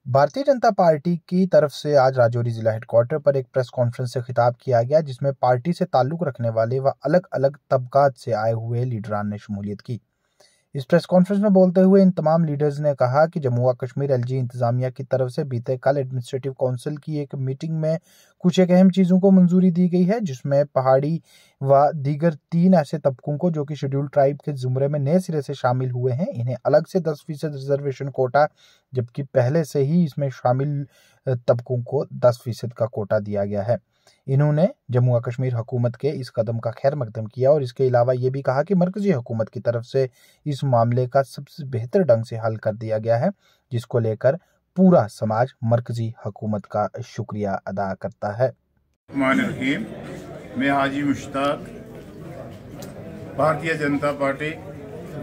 Bharatiya Janata party की तरफ से आज राजौरी जिला हेडक्वार्टर पर एक प्रेस कॉन्फ्रेंस से खिताब किया गया, जिसमें पार्टी से ताल्लुक रखने वाले व अलग-अलग तबकात से आए हुए लीडरान ने शमूलियत की। इस प्रेस कॉन्फ्रेंस में बोलते हुए इन तमाम लीडर्स ने कहा कि जम्मू व कश्मीर एलजी इंतजामिया की तरफ से बीते कल एडमिनिस्ट्रेटिव काउंसिल की एक मीटिंग में कुछ एक अहम चीज़ों को मंजूरी दी गई है, जिसमें पहाड़ी व दीगर 3 ऐसे तबकों को जो कि शेड्यूल्ड ट्राइब के ज़ुमरे में नए सिरे से शामिल हुए हैं, इन्हें अलग से 10% रिजर्वेशन कोटा, जबकि पहले से ही इसमें शामिल तबकों को 10% का कोटा दिया गया है। इन्होंने जम्मू व कश्मीर हुकूमत के इस कदम का खैर मकदम किया और इसके अलावा ये भी कहा कि मरकजी हुकूमत की तरफ से इस मामले का सबसे बेहतर ढंग से हल कर दिया गया है, जिसको लेकर पूरा समाज मरकजी हुकूमत का शुक्रिया अदा करता है। मैं हाजी Mushtaq, Bharatiya Janata party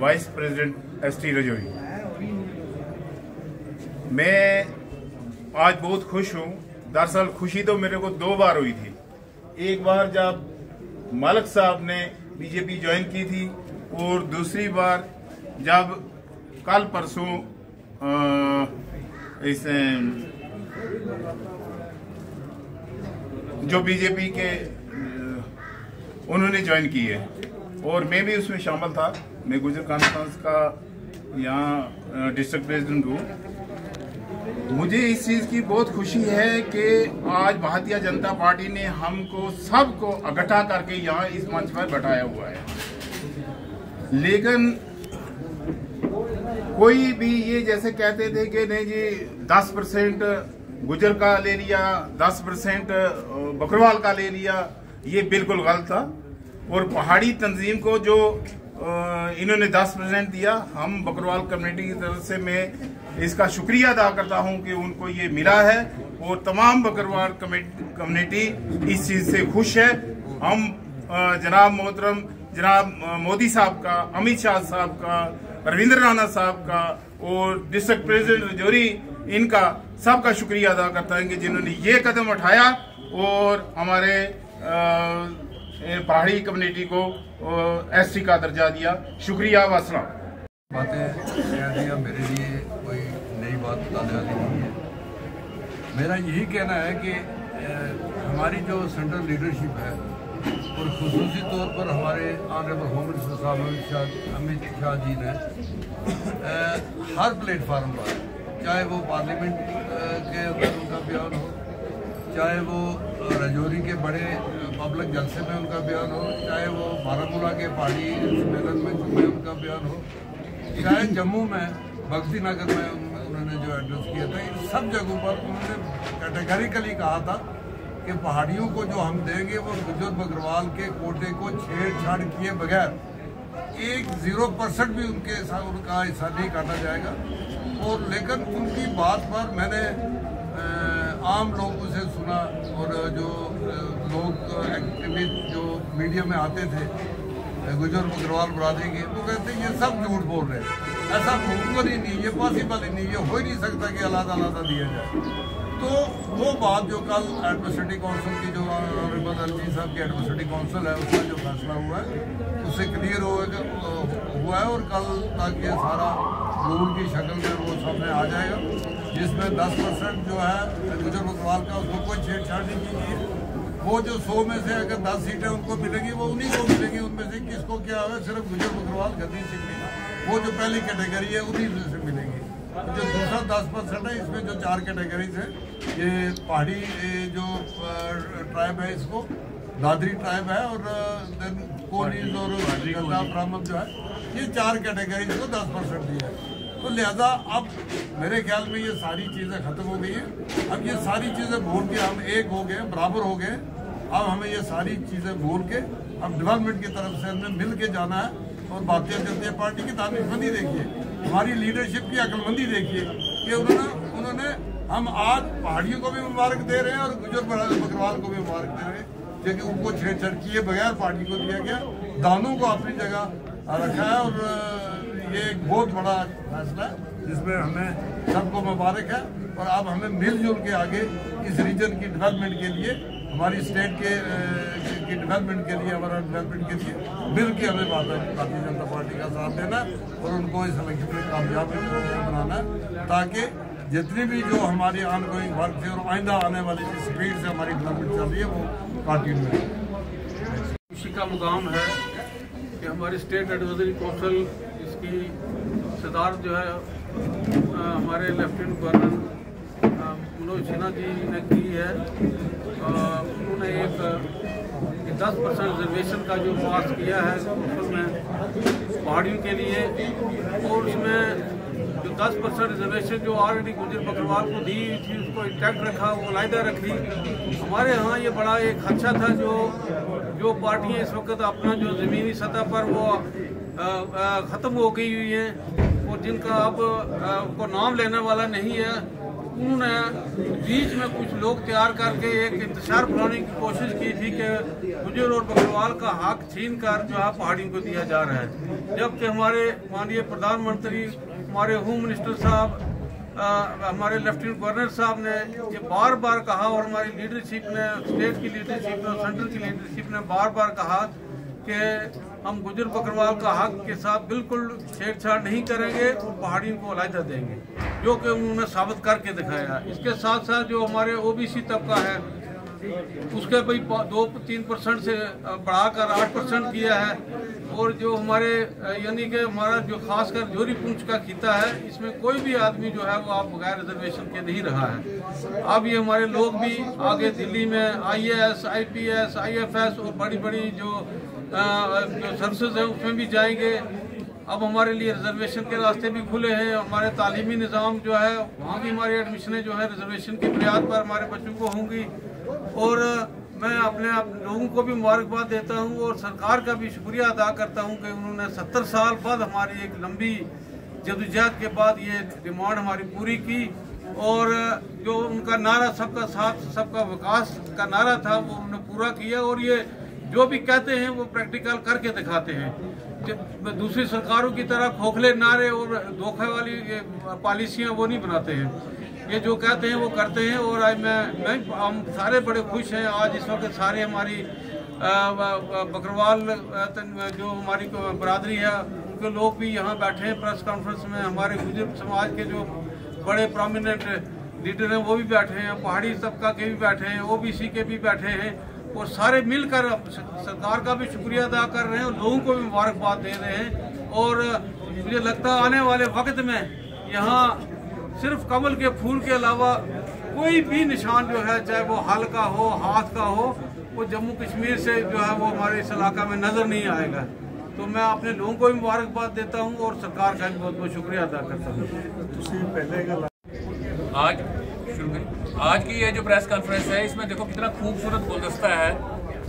vice president ST Rajouri. मैं आज बहुत खुश हूँ। दरअसल खुशी तो मेरे को 2 बार हुई थी। एक बार जब मालिक साहब ने बीजेपी ज्वाइन की थी और दूसरी बार जब कल परसों इस जो बीजेपी के उन्होंने ज्वाइन की है और मैं भी उसमें शामिल था। मैं गुजर कॉन्फ्रेंस का यहाँ डिस्ट्रिक्ट प्रेसिडेंट हूँ। मुझे इस चीज़ की बहुत खुशी है कि आज भारतीय जनता पार्टी ने हमको सबको इकट्ठा करके यहाँ इस मंच पर बैठाया हुआ है। लेकिन कोई भी ये जैसे कहते थे कि नहीं जी 10% गुजर का ले लिया, 10% बकरवाल का ले लिया, ये बिल्कुल गलत था। और पहाड़ी तंजीम को जो इन्होंने 10% दिया, हम बकरवाल कम्युनिटी की तरफ से मैं इसका शुक्रिया अदा करता हूं कि उनको ये मिला है और तमाम बकरवाल कम्युनिटी इस चीज से खुश है। हम जनाब मोहतरम जनाब मोदी साहब का, अमित शाह साहब का, रविंद्र राणा साहब का और डिस्ट्रिक्ट प्रेसिडेंट राजौरी, इनका सबका शुक्रिया अदा करता है कि जिन्होंने ये कदम उठाया और हमारे पहाड़ी कम्युनिटी को एसटी का दर्जा दिया। शुक्रिया वासला। बातें कह दिया, मेरे लिए कोई नई बात बताने वाली नहीं है। मेरा यही कहना है कि हमारी जो सेंट्रल लीडरशिप है और खुसूसी तौर पर हमारे ऑनरेबल होम मिनिस्टर साहब अमित शाह जी ने हर प्लेटफार्म पर, चाहे वो पार्लियामेंट के अंदर उनका बयान हो, चाहे वो राजौरी के बड़े पब्लिक जलसे में उनका बयान हो, चाहे वो बारामूला के पहाड़ी सम्मेलन में उनका बयान हो, चाहे जम्मू में भक्ति नगर में उन्होंने जो एड्रेस किया था, इन सब जगहों पर उन्होंने कैटेगरिकली कहा था कि पहाड़ियों को जो हम देंगे वो गुजर बकरवाल के कोटे को छेड़छाड़ किए बगैर 0% भी उनका हिस्सा नहीं काटा जाएगा। और लेकिन उनकी बात पर मैंने आम लोगों से सुना और जो लोग एक्टिविस्ट जो मीडिया में आते थे गुजर बकरवाल बरादरी के, वो कहते हैं ये सब झूठ बोल रहे हैं, ऐसा मुमकिन ही नहीं, ये पॉसिबल ही नहीं, ये हो ही नहीं सकता कि अलग-अलग दिया जाए। तो वो बात जो कल एडमिनिस्ट्रेटिव काउंसिल की जो ऑनरेबल एलजी साहब की एडमिनिस्ट्रेटिव काउंसिल है उसका जो फैसला हुआ है उससे क्लियर हुआ है और कल तक ये सारा रूल की शक्ल में वो सामने आ जाएगा, जिसमें 10% जो है गुजर बकरवाल का उसको कोई छेड़छाड़ नहीं की गई। वो जो 100 में से अगर 10 सीटें उनको मिलेंगी वो उन्हीं को मिलेंगी, उनमें से किसको क्या है सिर्फ गुजर बकरवाल गद्दी सिंह, वो जो पहली कैटेगरी है उन्हीं में से मिलेंगी। जो दूसरा 10% है, इसमें जो 4 कैटेगरीज है, ये पहाड़ी जो ट्राइब है, इसको दादरी ट्राइब है और कोलीज और ब्राह्मण जो है, ये 4 कैटेगरीज को 10% दिया है। तो लिहाजा अब मेरे ख्याल में ये सारी चीज़ें खत्म हो गई हैं। अब ये सारी चीज़ें भूल के हम एक हो गए, बराबर हो गए। अब हमें ये सारी चीज़ें भूल के अब डेवलपमेंट की तरफ से हमें मिल के जाना है। और भारतीय जनता पार्टी की दानिशमंदी देखिए, हमारी लीडरशिप की अक्लमंदी देखिए कि उन्होंने हम आज पहाड़ियों को भी मुबारक दे रहे हैं और गुजर बकरवाल को भी मुबारक दे रहे हैं, क्योंकि उनको छेड़छाड़ किए बगैर पार्टी को दिया गया, दानों को अपनी जगह रखा है। और ये एक बहुत बड़ा फैसला है जिसमें हमें सबको मुबारक है। और अब हमें मिलजुल के आगे इस रीजन की डेवलपमेंट के लिए, हमारी स्टेट के डेवलपमेंट के लिए, हमारा डेवलपमेंट के लिए मिल के हमें भारतीय जनता पार्टी का साथ देना और उनको इस इलेक्शन में कामयाब बनाना है, ताकि जितनी भी जो हमारी ऑनगोइंग वर्क है और आइंदा आने वाली जिस स्पीड से हमारी डेवलपमेंट चल रही है वो कंटिन्यू है। खुशी का मुकाम है कि हमारी स्टेट एडवाइजरी काउंसिल इसकी सदारत जो है हमारे लेफ्टिनेंट गवर्नर मनोज सिन्हा जी ने की है। उन्होंने एक 10% रिजर्वेशन का जो पास किया है काउंसिल में पहाड़ियों के लिए, और उसमें जो 10% रिजर्वेशन जो ऑलरेडी गुजर बकरवाल को दी थी उसको इंटैक्ट रखा, वो अलहदा रखी। हमारे यहाँ ये बड़ा एक खदशा था जो पार्टियाँ इस वक्त अपना जो ज़मीनी सतह पर वो ख़त्म हो गई हुई हैं और जिनका अब को नाम लेने वाला नहीं है, उन्होंने बीच में कुछ लोग तैयार करके एक इंतशार फैलाने की कोशिश की थी कि गुजर और बकरवाल का हक छीन कर जो है पहाड़ियों को दिया जा रहा है। जबकि हमारे माननीय प्रधानमंत्री, हमारे होम मिनिस्टर साहब, हमारे लेफ्टिनेंट गवर्नर साहब ने ये बार बार कहा और हमारी लीडरशिप ने, स्टेट की लीडरशिप ने और सेंट्रल की लीडरशिप ने बार बार कहा कि हम गुजर बकरवाल का हक के साथ बिल्कुल छेड़छाड़ नहीं करेंगे और पहाड़ियों को अलहदा देंगे, जो कि उन्होंने साबित करके दिखाया। इसके साथ साथ जो हमारे ओबीसी तबका है उसके भाई 2-3% से बढ़ाकर 8% किया है, और जो हमारे यानी कि हमारा जो खासकर जोरी पूंछ का खिता है इसमें कोई भी आदमी जो है वो आप बगैर रिजर्वेशन के नहीं रहा है। अब ये हमारे लोग भी आगे दिल्ली में IAS, IPS, IFS और बड़ी बड़ी जो सर्विसेज हैं उसमें भी जाएंगे। अब हमारे लिए रिजर्वेशन के रास्ते भी खुले हैं। हमारे तालीमी निज़ाम जो है वहाँ भी हमारी एडमिशनें जो है रिजर्वेशन की बुनियाद पर हमारे बच्चों को होंगी। और मैं अपने लोगों को भी मुबारकबाद देता हूँ और सरकार का भी शुक्रिया अदा करता हूँ कि उन्होंने 70 साल बाद हमारी एक लंबी जदोजहद के बाद ये डिमांड हमारी पूरी की, और जो उनका नारा सबका साथ सबका विकास का नारा था वो उन्होंने पूरा किया, और ये जो भी कहते हैं वो प्रैक्टिकल करके दिखाते हैं। दूसरी सरकारों की तरह खोखले नारे और धोखे वाली पॉलिसियाँ वो नहीं बनाते हैं, ये जो कहते हैं वो करते हैं। और आज हम सारे बड़े खुश हैं। आज इस वक्त सारे हमारी बकरवाल जो हमारी बरादरी है उनके लोग भी यहाँ बैठे हैं प्रेस कॉन्फ्रेंस में। हमारे गुजर समाज के जो बड़े प्रोमिनेंट लीडर हैं वो भी बैठे हैं, पहाड़ी तबका के भी बैठे हैं, OBC के भी बैठे हैं, और सारे मिलकर सरकार का भी शुक्रिया अदा कर रहे हैं और लोगों को भी मुबारकबाद दे रहे हैं। और मुझे लगता है आने वाले वक्त में यहाँ सिर्फ कमल के फूल के अलावा कोई भी निशान जो है, चाहे वो हल का हो, हाथ का हो, वो जम्मू कश्मीर से जो है वो हमारे इस इलाका में नजर नहीं आएगा। तो मैं अपने लोगों को भी मुबारकबाद देता हूँ और सरकार का भी बहुत बहुत शुक्रिया अदा करता हूँ। आज की ये जो प्रेस कॉन्फ्रेंस है इसमें देखो कितना खूबसूरत गुलदस्ता है।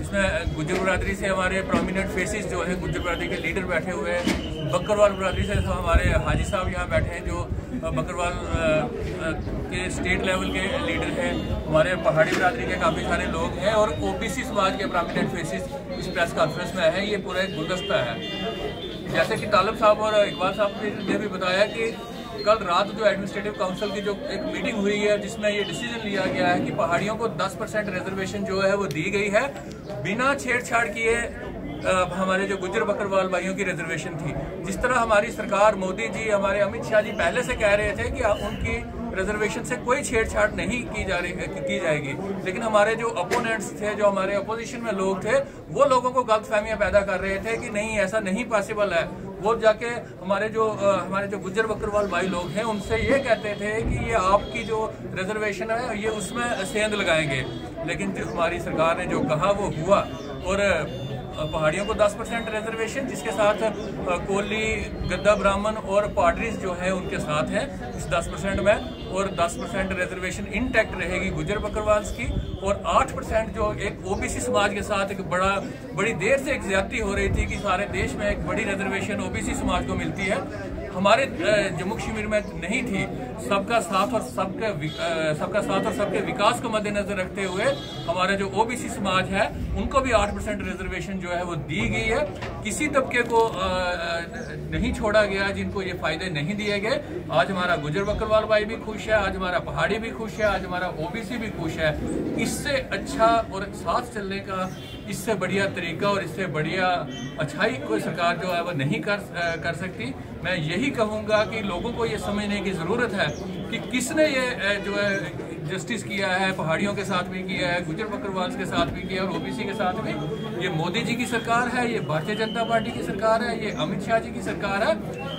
इसमें गुज्जर बरादरी से हमारे प्रोमिनेंट फेसेस जो है गुज्जर बरादरी के लीडर बैठे हुए हैं, बकरवाल बरादरी से हमारे हाजी साहब यहाँ बैठे हैं जो बकरवाल के स्टेट लेवल के लीडर हैं, हमारे पहाड़ी बरादरी के काफ़ी सारे लोग हैं, और OBC समाज के प्रोमिनेंट फेसेस इस प्रेस कॉन्फ्रेंस में है। ये पूरा एक गुलदस्ता है। जैसे कि तालब साहब और इकबाल साहब ने भी बताया कि कल रात जो एडमिनिस्ट्रेटिव काउंसिल की जो एक मीटिंग हुई है जिसमें ये डिसीजन लिया गया है कि पहाड़ियों को 10% रिजर्वेशन जो है वो दी गई है बिना छेड़छाड़ किए। हमारे जो गुज्जर बकरवाल भाइयों की रिजर्वेशन थी, जिस तरह हमारी सरकार मोदी जी, हमारे अमित शाह जी पहले से कह रहे थे कि उनकी रिजर्वेशन से कोई छेड़छाड़ नहीं की जाएगी, लेकिन हमारे जो अपोनेंट्स थे, जो हमारे अपोजिशन में लोग थे, वो लोगों को गलतफहमियां पैदा कर रहे थे कि नहीं ऐसा नहीं पॉसिबल है। वो जाके हमारे जो गुज्जर बकरवाल भाई लोग हैं उनसे ये कहते थे कि ये आपकी जो रिजर्वेशन है ये उसमें सेंध लगाएंगे, लेकिन जो हमारी सरकार ने जो कहा वो हुआ। और पहाड़ियों को 10% रिजर्वेशन, जिसके साथ कोली, गद्दा ब्राह्मण और पाडरीज जो है उनके साथ हैं इस 10% में, और 10% रिजर्वेशन इंटैक्ट रहेगी गुज्जर बकरवाल की, और 8% जो एक OBC समाज के साथ एक बड़ी देर से एक ज्यादती हो रही थी कि सारे देश में एक बड़ी रिजर्वेशन OBC समाज को मिलती है, हमारे जम्मू कश्मीर में नहीं थी। सबका साथ और सबके विकास को मद्देनजर रखते हुए हमारे जो OBC समाज है उनको भी 8% रिजर्वेशन जो है वो दी गई है। किसी तबके को नहीं छोड़ा गया जिनको ये फायदे नहीं दिए गए। आज हमारा गुज्जर बकरवाल भाई भी खुश है, आज हमारा पहाड़ी भी खुश है, आज हमारा OBC भी खुश है। इससे अच्छा और साथ चलने का इससे बढ़िया तरीका और इससे बढ़िया अच्छाई कोई सरकार जो है वो नहीं कर सकती। मैं यही कहूँगा कि लोगों को ये समझने की ज़रूरत है कि किसने ये जो है जस्टिस किया है, पहाड़ियों के साथ भी किया है, गुजर बकरवाल के साथ भी किया और ओबीसी के साथ भी। ये मोदी जी की सरकार है, ये भारतीय जनता पार्टी की सरकार है, ये अमित शाह जी की सरकार है।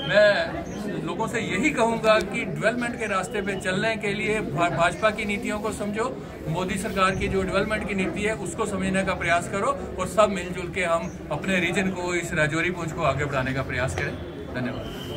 मैं लोगों से यही कहूंगा कि डेवलपमेंट के रास्ते पे चलने के लिए भाजपा की नीतियों को समझो, मोदी सरकार की जो डेवलपमेंट की नीति है उसको समझने का प्रयास करो और सब मिलजुल के हम अपने रीजन को, इस राजौरी पुंछ को आगे बढ़ाने का प्रयास करें। धन्यवाद।